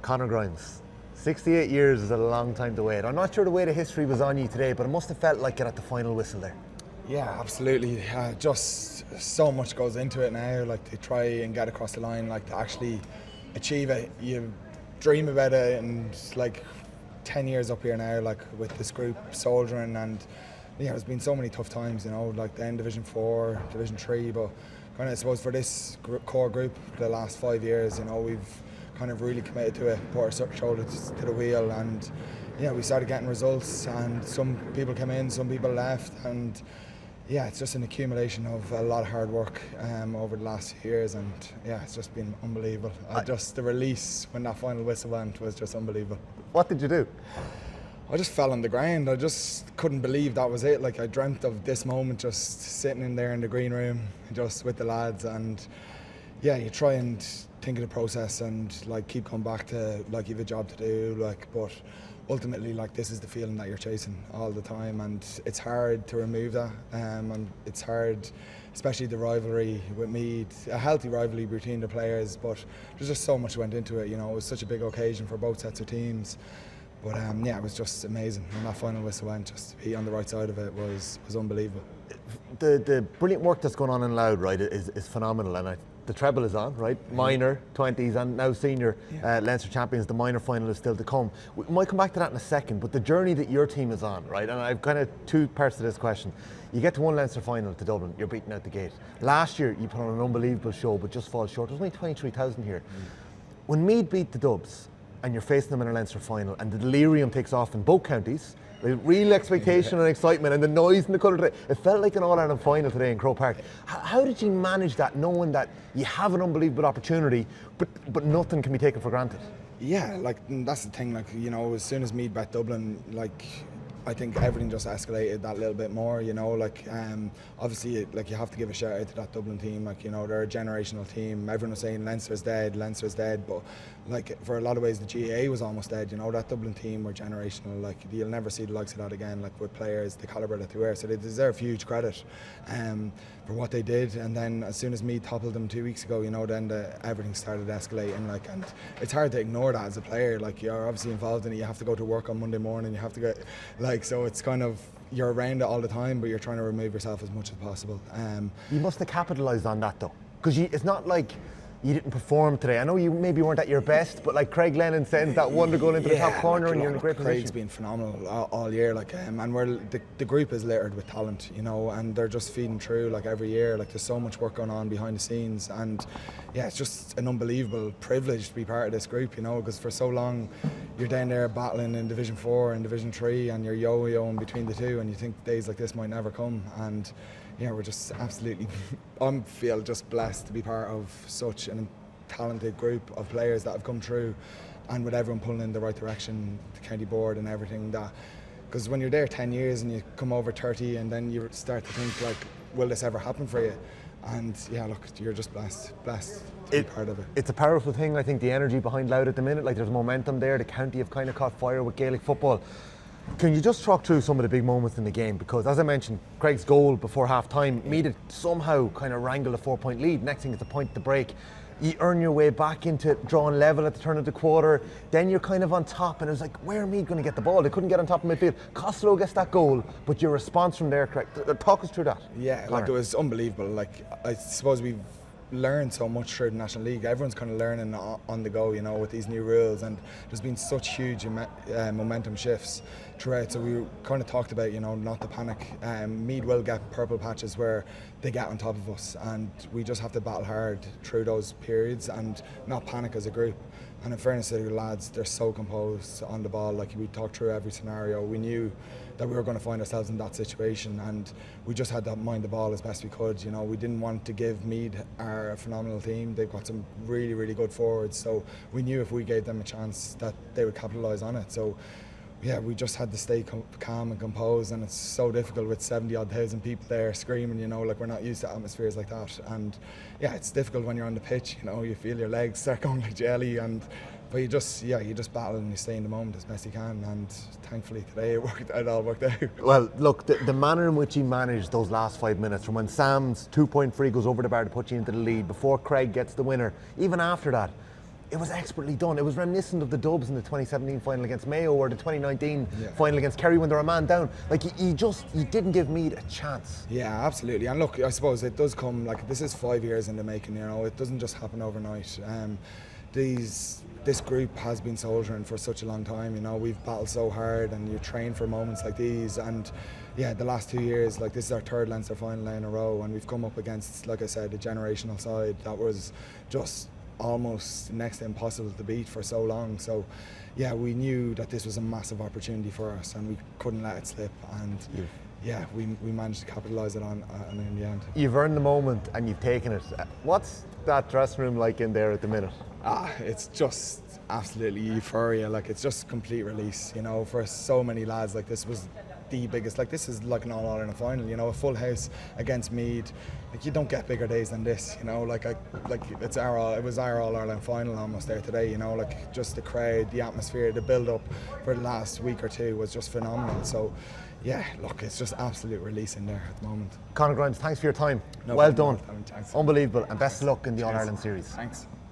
Conor Grimes, 68 years is a long time to wait. I'm not sure the weight of history was on you today, but it must have felt like it at the final whistle there. Yeah, absolutely. Just so much goes into it now, like to try and get across the line, like to actually achieve it. You dream about it, and like 10 years up here now, like with this group soldiering, and yeah, there's been so many tough times, you know, like then Division 4, Division 3, but kind of I suppose for this core group, the last 5 years, you know, we've kind of really committed to it, put our shoulders to the wheel, and yeah, we started getting results, and some people came in, some people left, and yeah, it's just an accumulation of a lot of hard work over the last few years, and yeah, it's just been unbelievable. Just the release when that final whistle went was just unbelievable. What did you do? I just fell on the ground. I just couldn't believe that was it. Like, I dreamt of this moment, just sitting in there in the green room, just with the lads, and yeah, you try and think of the process and like keep coming back to like you have a job to do, like, but ultimately, like, this is the feeling that you're chasing all the time, and it's hard to remove that, and it's hard, especially the rivalry with Meath, a healthy rivalry between the players, but there's just so much went into it, you know. It was such a big occasion for both sets of teams, but yeah, it was just amazing when that final whistle went. Just to be on the right side of it was unbelievable. The brilliant work that's going on in Louth, right, is phenomenal, and the treble is on, right? Minor, 20s, and now senior Leinster champions. The minor final is still to come. We might come back to that in a second, but the journey that your team is on, right? And I've kind of two parts to this question. You get to one Leinster final to Dublin, you're beaten out the gate. Last year, you put on an unbelievable show, but just fall short. There's only 23,000 here. When Meath beat the Dubs, and you're facing them in a Leinster final, and the delirium takes off in both counties, the real expectation and excitement, and the noise and the colour today. It felt like an All-Ireland final today in Croke Park. How did you manage that, knowing that you have an unbelievable opportunity, but nothing can be taken for granted? Yeah, like, that's the thing, like, you know, as soon as Meath bet Dublin, like, I think everything just escalated that little bit more, you know, like, obviously, like, you have to give a shout out to that Dublin team, like, you know, they're a generational team. Everyone was saying Leinster's dead, but like, for a lot of ways the GAA was almost dead, you know. That Dublin team were generational, like, you'll never see the likes of that again, like, with players the calibre that they were, so they deserve huge credit for what they did. And then as soon as Meath toppled them 2 weeks ago, you know, then everything started escalating, like, and it's hard to ignore that as a player. Like, you're obviously involved in it, you have to go to work on Monday morning, you have to go, like, so it's kind of, you're around it all the time, but you're trying to remove yourself as much as possible. You must have capitalised on that though, because it's not like you didn't perform today. I know you maybe weren't at your best, but like Craig Lennon sends that wonder goal into the top corner, and you're in a great position. Craig's been phenomenal all year, like, and the group is littered with talent, you know, and they're just feeding through, like, every year. Like, there's so much work going on behind the scenes, and yeah, it's just an unbelievable privilege to be part of this group, you know, because for so long you're down there battling in Division 4 and Division 3, and you're yo-yoing between the two, and you think days like this might never come. And yeah, we're just absolutely, I feel just blessed to be part of such a talented group of players that have come through, and with everyone pulling in the right direction, the county board and everything. That, because when you're there 10 years and you come over 30, and then you start to think, like, will this ever happen for you? And yeah, look, you're just blessed to be part of it. It's a powerful thing, I think, the energy behind Louth at the minute. Like, there's momentum there. The county have kind of caught fire with Gaelic football. Can you just talk through some of the big moments in the game? Because as I mentioned, Craig's goal before half time, Meath had somehow kind of wrangled a 4-point lead. Next thing, it's a point to break. You earn your way back into drawing level at the turn of the quarter. Then you're kind of on top, and it was like, where are Meath going to get the ball? They couldn't get on top of midfield. Costello gets that goal, but your response from there, Craig, talk us through that. Yeah, Conor. like, it was unbelievable. Like, I suppose we've learned so much through the National League. Everyone's kind of learning on the go, you know, with these new rules, and there's been such huge momentum shifts throughout. So we kind of talked about, you know, not to panic. Meath will get purple patches where they get on top of us, and we just have to battle hard through those periods and not panic as a group. And in fairness to the lads, they're so composed on the ball. Like, we talked through every scenario. We knew that we were going to find ourselves in that situation, and we just had to mind the ball as best we could. You know, we didn't want to give Meath a phenomenal team. They've got some really, really good forwards, so we knew if we gave them a chance that they would capitalise on it. So yeah, we just had to stay calm and composed, and it's so difficult with 70-odd thousand people there screaming, you know, like, we're not used to atmospheres like that. And yeah, it's difficult when you're on the pitch, you know, you feel your legs start going like jelly, but you just battle and you stay in the moment as best you can, and thankfully today it all worked out. Well, look, the manner in which he managed those last 5 minutes, from when Sam's 2-point free goes over the bar to put you into the lead, before Craig gets the winner, even after that, it was expertly done. It was reminiscent of the dubs in the 2017 final against Mayo or the 2019 final against Kerry when they were a man down. Like, you didn't give Meath a chance. Yeah, absolutely. And look, I suppose it does come, like, this is 5 years in the making, you know, it doesn't just happen overnight. This group has been soldiering for such a long time, you know, we've battled so hard and you train for moments like these, and yeah, the last 2 years, like, this is our third Leinster final in a row, and we've come up against, like I said, a generational side that was just almost next to impossible to beat for so long. So yeah, we knew that this was a massive opportunity for us and we couldn't let it slip, and yeah, we managed to capitalise it on in the end. You've earned the moment and you've taken it. What's that dressing room like in there at the minute? It's just absolutely euphoria. Like, it's just complete release, you know, for so many lads. Like, this was the biggest, like, this is like an All-Ireland final, you know, a full house against Meath. Like, you don't get bigger days than this, you know. It was our All-Ireland final almost there today, you know. Like, just the crowd, the atmosphere, the build-up for the last week or two was just phenomenal. So yeah, look, it's just absolute release in there at the moment. Conor Grimes, thanks for your time. No well problem. done. Thanks. Unbelievable, and best of luck in the All-Ireland series. Thanks.